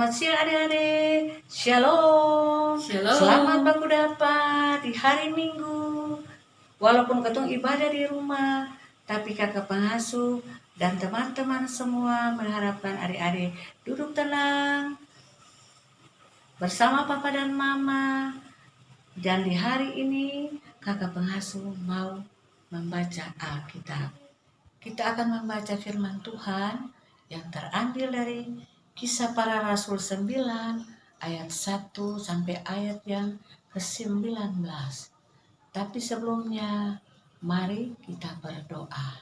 Selamat siang adik-adik. Shalom. Shalom. Selamat baku dapat di hari Minggu. Walaupun ketong ibadah di rumah, tapi kakak pengasuh dan teman-teman semua mengharapkan adik-adik duduk tenang bersama papa dan mama. Dan di hari ini kakak pengasuh mau membaca Alkitab. Kita akan membaca firman Tuhan yang terambil dari Kisah Para Rasul 9 ayat 1 sampai ayat yang ke-19. Tapi sebelumnya, mari kita berdoa.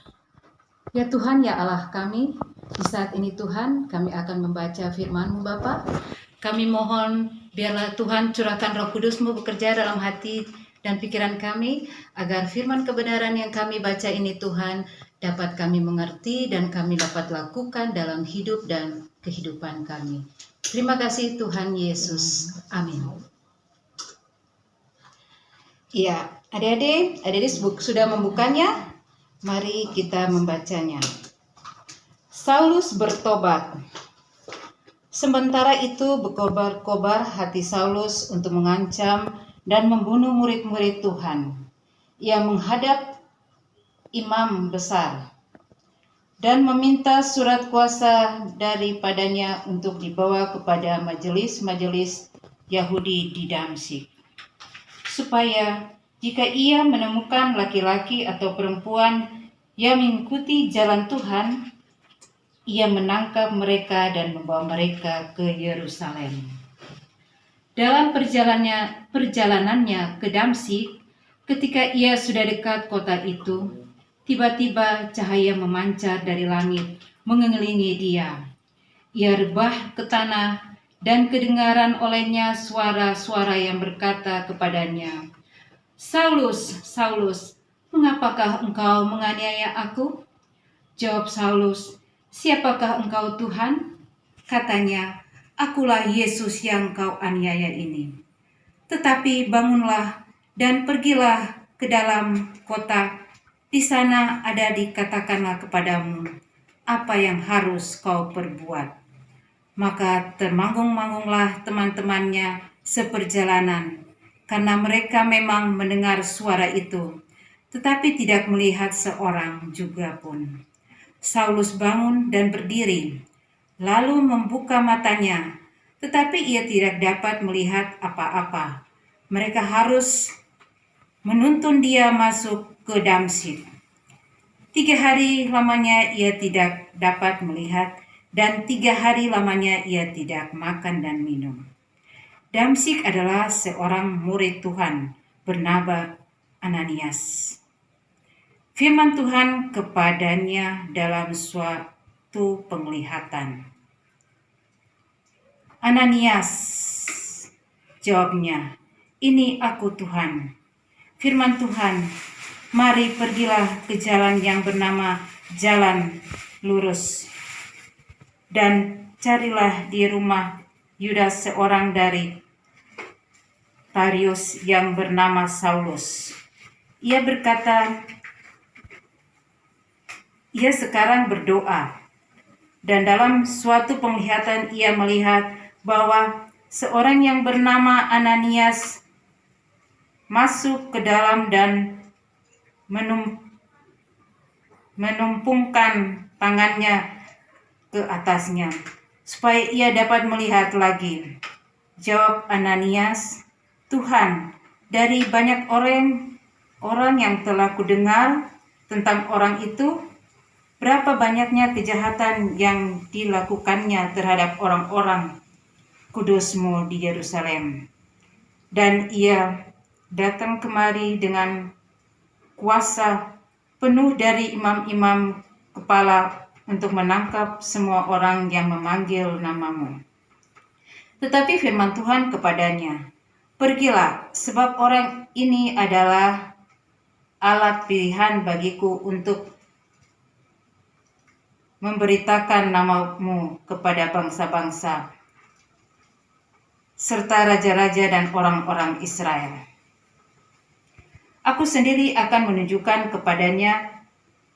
Ya Tuhan, ya Allah kami, di saat ini Tuhan, kami akan membaca firman-Mu Bapa. Kami mohon biarlah Tuhan curahkan Roh Kudus-Mu bekerja dalam hati dan pikiran kami, agar firman kebenaran yang kami baca ini Tuhan, dapat kami mengerti dan kami dapat lakukan dalam hidup dan kehidupan kami. Terima kasih Tuhan Yesus. Amin. Iya, adik-adik sudah membukanya? Mari kita membacanya. Saulus bertobat. Sementara itu berkobar-kobar hati Saulus untuk mengancam dan membunuh murid-murid Tuhan. Ia menghadap imam besar dan meminta surat kuasa daripadanya untuk dibawa kepada majelis-majelis Yahudi di Damsyik, supaya jika ia menemukan laki-laki atau perempuan yang mengikuti jalan Tuhan, ia menangkap mereka dan membawa mereka ke Yerusalem. Dalam perjalanannya ke Damsyik, ketika ia sudah dekat kota itu, tiba-tiba cahaya memancar dari langit mengelilingi dia. Ia rebah ke tanah dan kedengaran olehnya suara-suara yang berkata kepadanya, "Saulus, Saulus, mengapakah engkau menganiaya aku?" Jawab Saulus, "Siapakah engkau Tuhan?" Katanya, "Akulah Yesus yang kau aniaya ini. Tetapi bangunlah dan pergilah ke dalam kota. Di sana ada dikatakanlah kepadamu apa yang harus kau perbuat." Maka termangung-mangunglah teman-temannya seperjalanan, karena mereka memang mendengar suara itu, tetapi tidak melihat seorang juga pun. Saulus bangun dan berdiri, lalu membuka matanya, tetapi ia tidak dapat melihat apa-apa. Mereka harus menuntun dia masuk ke Damsyik. 3 hari lamanya ia tidak dapat melihat, dan 3 hari lamanya ia tidak makan dan minum. Damsyik adalah seorang murid Tuhan bernama Ananias. Firman Tuhan kepadanya dalam suatu penglihatan. "Ananias," jawabnya, "Ini aku Tuhan." Firman Tuhan, "Mari pergilah ke jalan yang bernama Jalan Lurus, dan carilah di rumah Yudas seorang dari Tarius yang bernama Saulus. Ia berkata, ia sekarang berdoa, dan dalam suatu penglihatan ia melihat bahwa seorang yang bernama Ananias masuk ke dalam dan menumpungkan tangannya ke atasnya, supaya ia dapat melihat lagi. Jawab Ananias, "Tuhan, dari banyak orang yang telah kudengar tentang orang itu, berapa banyaknya kejahatan yang dilakukannya terhadap orang-orang kudus-Mu di Yerusalem. Dan ia datang kemari dengan kuasa penuh dari imam-imam kepala untuk menangkap semua orang yang memanggil nama-Mu." Tetapi firman Tuhan kepadanya, "Pergilah, sebab orang ini adalah alat pilihan bagiku untuk memberitakan nama-Mu kepada bangsa-bangsa, serta raja-raja dan orang-orang Israel. Aku sendiri akan menunjukkan kepadanya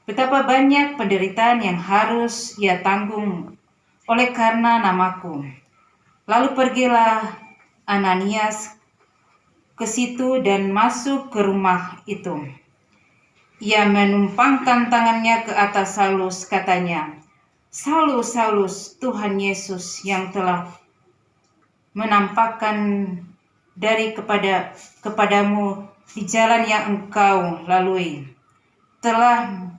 betapa banyak penderitaan yang harus ia tanggung oleh karena namaku." Lalu pergilah Ananias ke situ dan masuk ke rumah itu. Ia menumpangkan tangannya ke atas Saulus, katanya, "Saulus, Saulus, Tuhan Yesus yang telah menampakkan kepadamu di jalan yang engkau lalui, telah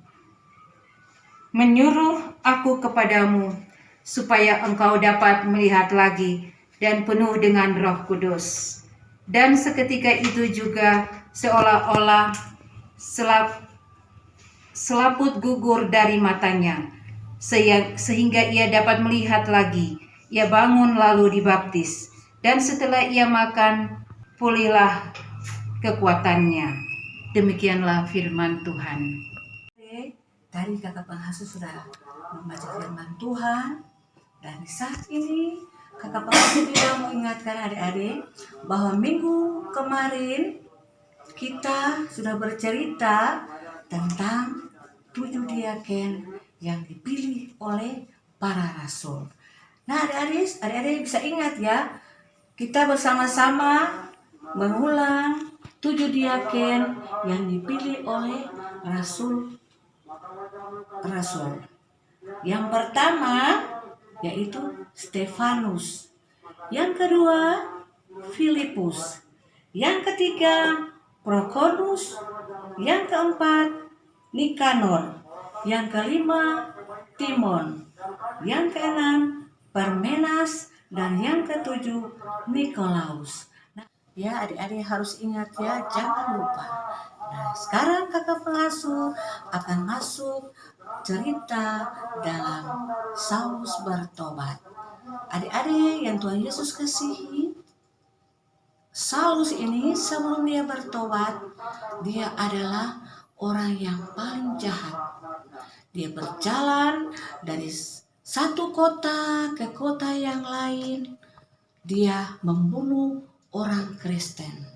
menyuruh aku kepadamu supaya engkau dapat melihat lagi dan penuh dengan Roh Kudus." Dan seketika itu juga seolah-olah selaput gugur dari matanya, sehingga ia dapat melihat lagi. Ia bangun lalu dibaptis, dan setelah ia makan, pulihlah kekuatannya. Demikianlah firman Tuhan. Tadi kakak pengasuh sudah membaca firman Tuhan, dan saat ini kakak pengasuh juga mengingatkan adik-adik bahwa minggu kemarin kita sudah bercerita tentang 7 diaken yang dipilih oleh para rasul. Nah, adik-adik bisa ingat ya, kita bersama-sama mengulang 7 diaken yang dipilih oleh rasul. Yang pertama yaitu Stefanus, yang kedua Filipus, yang ketiga Prokorus, yang keempat Nikanor, yang kelima Timon, yang keenam Parmenas, dan yang ketujuh Nikolaus. Nah, ya adik-adik harus ingat ya, jangan lupa. Nah, sekarang kakak pengasuh akan masuk cerita dalam Saulus bertobat. Adik-adik yang Tuhan Yesus kasihi, Saulus ini sebelum dia bertobat, dia adalah orang yang paling jahat. Dia berjalan dari satu kota ke kota yang lain. Dia membunuh orang Kristen.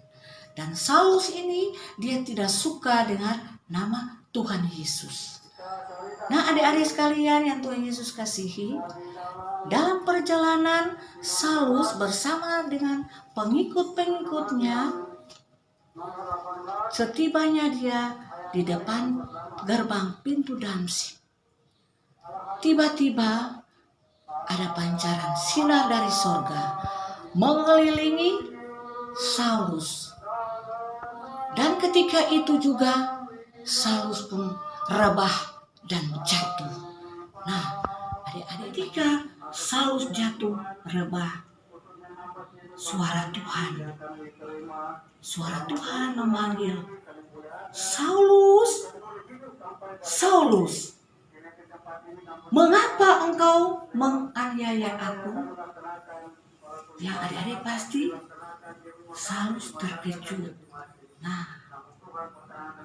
Dan Saulus ini dia tidak suka dengan nama Tuhan Yesus. Nah, adik-adik sekalian yang Tuhan Yesus kasihi, dalam perjalanan Saulus bersama dengan pengikut-pengikutnya, setibanya dia di depan gerbang pintu Damsyik, tiba-tiba ada pancaran sinar dari sorga mengelilingi Saulus. Dan ketika itu juga Saulus pun rebah dan jatuh. Nah, adik-adik, ketika Saulus jatuh rebah, suara Tuhan memanggil, "Saulus, Saulus, mengapa engkau menganiaya aku?" Ya adik-adik, pasti Saulus terkejut. Nah,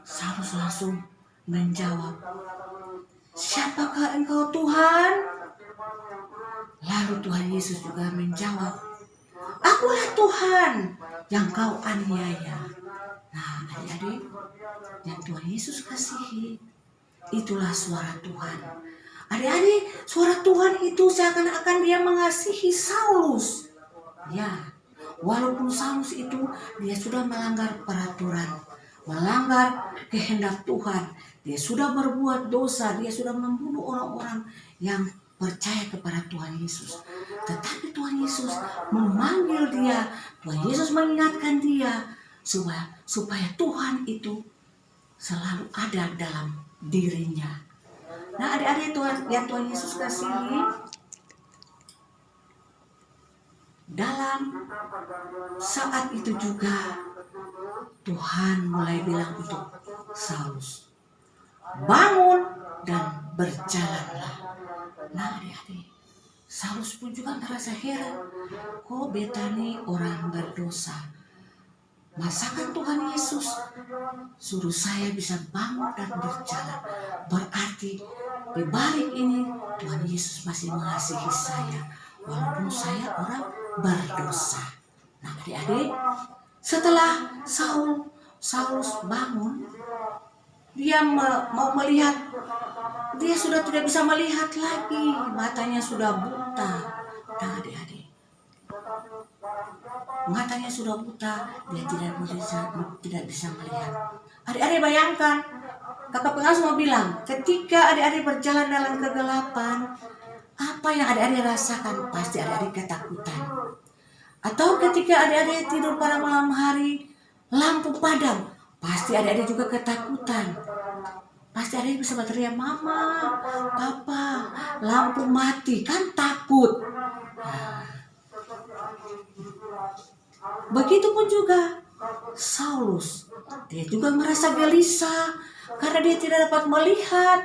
Saulus langsung menjawab, "Siapakah engkau, Tuhan?" Lalu Tuhan Yesus juga menjawab, "Akulah Tuhan yang kau aniaya." Nah, adik-adik yang Tuhan Yesus kasihi, itulah suara Tuhan. Adik-adik, suara Tuhan itu seakan-akan dia mengasihi Saulus. Ya, walaupun Saulus itu dia sudah melanggar peraturan, melanggar kehendak Tuhan, dia sudah berbuat dosa, dia sudah membunuh orang-orang yang percaya kepada Tuhan Yesus. Tetapi Tuhan Yesus memanggil dia, Tuhan Yesus mengingatkan dia supaya Tuhan itu selalu ada dalam dirinya. Nah, adik-adik Tuhan Yesus kasihi, dalam saat itu juga Tuhan mulai bilang untuk Saulus, "Bangun dan berjalanlah." Nah, adik-adik, Saulus pun juga merasa heran, kok beta nih orang berdosa, masakan Tuhan Yesus suruh saya bisa bangun dan berjalan? Berarti di balik ini Tuhan Yesus masih mengasihi saya walaupun saya orang berdosa. Nah, adik-adik, setelah Saulus bangun, dia mau melihat, dia sudah tidak bisa melihat lagi, matanya sudah buta. Nah, adik-adik, matanya sudah buta, dia tidak bisa melihat. Adik-adik bayangkan, kakak pengasuh mau bilang, ketika adik-adik berjalan dalam kegelapan, apa yang adik-adik rasakan? Pasti adik-adik ketakutan. Atau ketika adik-adik tidur pada malam hari, lampu padam, pasti adik-adik juga ketakutan. Pasti adik bisa berteriak, mama, papa, lampu mati, kan takut. Nah, begitupun juga Saulus, dia juga merasa gelisah karena dia tidak dapat melihat.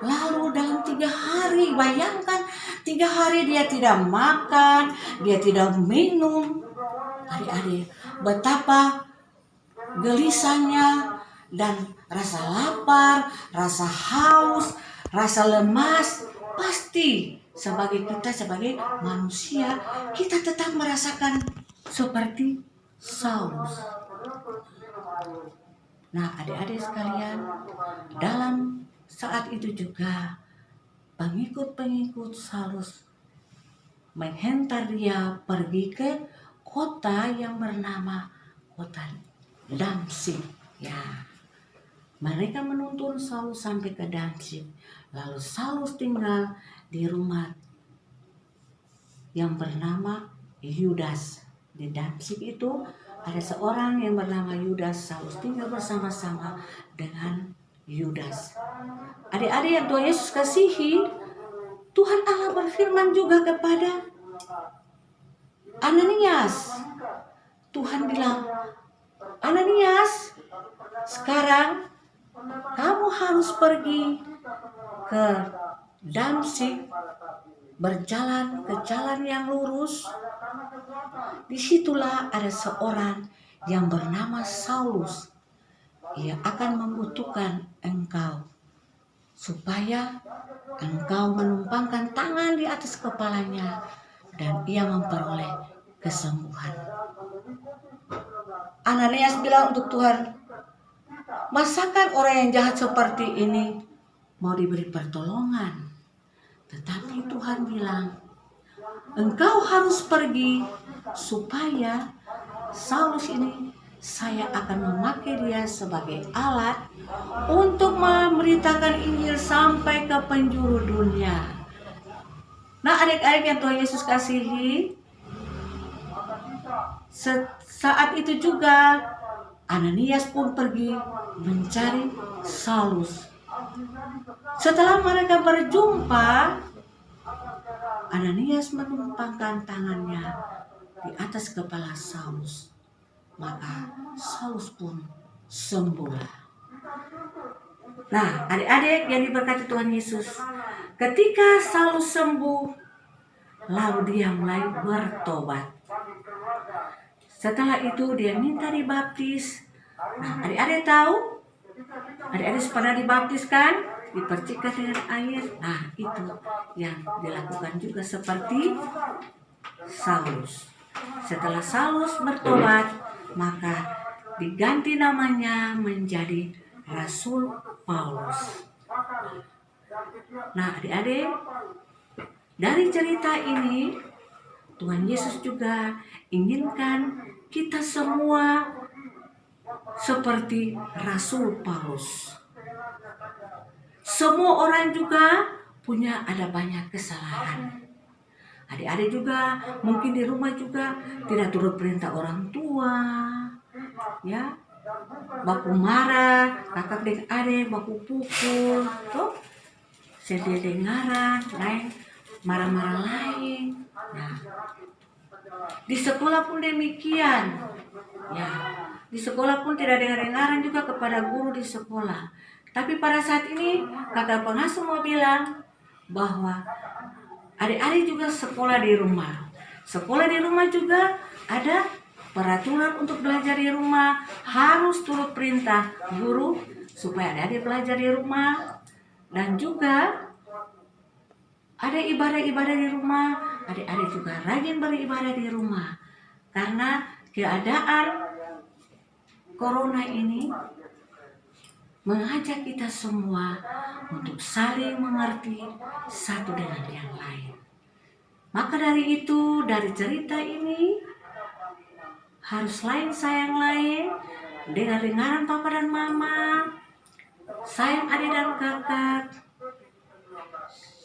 Lalu dalam 3 hari, bayangkan 3 hari dia tidak makan, dia tidak minum. Adik-adik, betapa gelisahnya dan rasa lapar, rasa haus, rasa lemas. Pasti sebagai manusia, kita tetap merasakan seperti Saulus. Nah, adik-adik sekalian, dalam saat itu juga pengikut-pengikut Saulus menghentar dia pergi ke kota yang bernama kota Damsyik. Ya, mereka menuntun Saulus sampai ke Damsyik. Lalu Saulus tinggal di rumah yang bernama Yudas. Di Damsyik itu ada seorang yang bernama Yudas. Saulus tinggal bersama-sama dengan Yudas. Adik-adik yang Tuhan Yesus kasihi, Tuhan Allah berfirman juga kepada Ananias. Tuhan bilang, Ananias, sekarang kamu harus pergi ke Damsyik, berjalan ke jalan yang lurus. Disitulah ada seorang yang bernama Saulus. Ia akan membutuhkan engkau supaya engkau menumpangkan tangan di atas kepalanya dan ia memperoleh kesembuhan. Ananias bilang untuk Tuhan, masakan orang yang jahat seperti ini mau diberi pertolongan? Tetapi Tuhan bilang, engkau harus pergi supaya Saulus ini saya akan memakai dia sebagai alat untuk memberitakan Injil sampai ke penjuru dunia. Nah, adik-adik yang Tuhan Yesus kasihi, saat itu juga Ananias pun pergi mencari Saulus. Setelah mereka berjumpa, Ananias menumpangkan tangannya di atas kepala Saulus. Maka Saulus pun sembuh. Nah, adik-adik yang diberkati Tuhan Yesus, ketika Saulus sembuh, lalu dia mulai bertobat. Setelah itu dia minta dibaptis. Nah, adik-adik tahu? Adik-adik pernah dibaptis kan? Dipercikan dengan air. Nah, itu yang dilakukan juga seperti Saulus. Setelah Saulus bertobat, maka diganti namanya menjadi Rasul Paulus. Nah, adik-adik, dari cerita ini Tuhan Yesus juga inginkan kita semua seperti Rasul Paulus. Semua orang juga ada banyak kesalahan. Adik-adik juga mungkin di rumah juga tidak turut perintah orang tua, ya, baku marah, kakak dengan adik baku pukul, tuh, sedih dengaran, lain marah-marah lain. Nah, di sekolah pun demikian, ya, di sekolah pun tidak dengar-dengaran juga kepada guru di sekolah. Tapi pada saat ini kakak pengasuh mau bilang bahwa adik-adik juga sekolah di rumah. Sekolah di rumah juga ada peraturan untuk belajar di rumah. Harus turut perintah guru supaya adik-adik belajar di rumah. Dan juga ada ibadah-ibadah di rumah. Adik-adik juga rajin beribadah di rumah. Karena keadaan corona ini mengajak kita semua untuk saling mengerti satu dengan yang lain. Maka dari itu, dari cerita ini, harus lain sayang lain, dengar-dengaran papa dan mama, sayang adik dan kakak.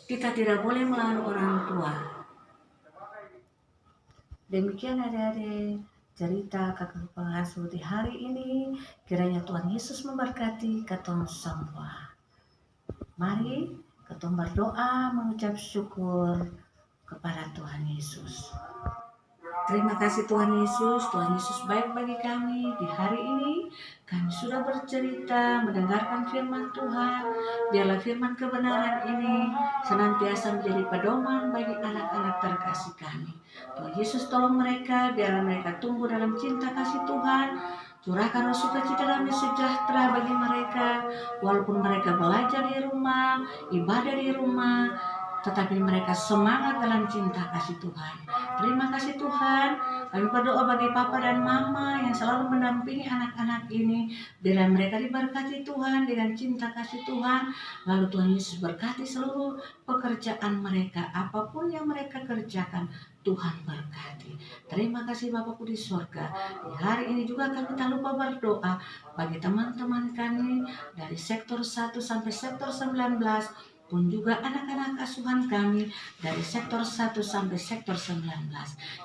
Kita tidak boleh melawan orang tua. Demikian adik-adik cerita kakak pengasuh di hari ini. Kiranya Tuhan Yesus memberkati katong semua. Mari katong berdoa mengucap syukur kepada Tuhan Yesus. Terima kasih Tuhan Yesus baik bagi kami di hari ini. Kami sudah bercerita, mendengarkan firman Tuhan. Biarlah firman kebenaran ini senantiasa menjadi pedoman bagi anak-anak terkasih kami. Tuhan Yesus tolong mereka, biarlah mereka tumbuh dalam cinta kasih Tuhan. Curahkan sukacita damai sejahtera bagi mereka, walaupun mereka belajar di rumah, ibadah di rumah, tetapi mereka semangat dalam cinta kasih Tuhan. Terima kasih Tuhan. Kami berdoa bagi papa dan mama yang selalu mendampingi anak-anak ini. Biarlah mereka diberkati Tuhan dengan cinta kasih Tuhan. Lalu Tuhan Yesus berkati seluruh pekerjaan mereka. Apapun yang mereka kerjakan, Tuhan berkati. Terima kasih Bapakku di surga. Di hari ini juga kami tak lupa berdoa bagi teman-teman kami dari sektor 1 sampai sektor 19, pun juga anak-anak asuhan kami dari sektor 1 sampai sektor 19.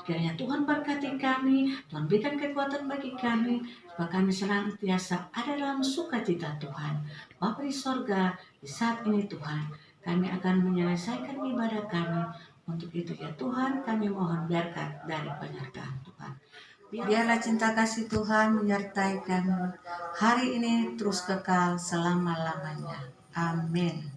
Kiranya Tuhan berkati kami, Tuhan berikan kekuatan bagi kami, supaya kami senantiasa ada dalam sukacita Tuhan. Bapa di sorga, di saat ini Tuhan, kami akan menyelesaikan ibadah kami. Untuk itu ya Tuhan, kami mohon berkat dari penyertaan Tuhan. Biarlah cinta kasih Tuhan menyertai kami hari ini terus kekal selama-lamanya. Amin.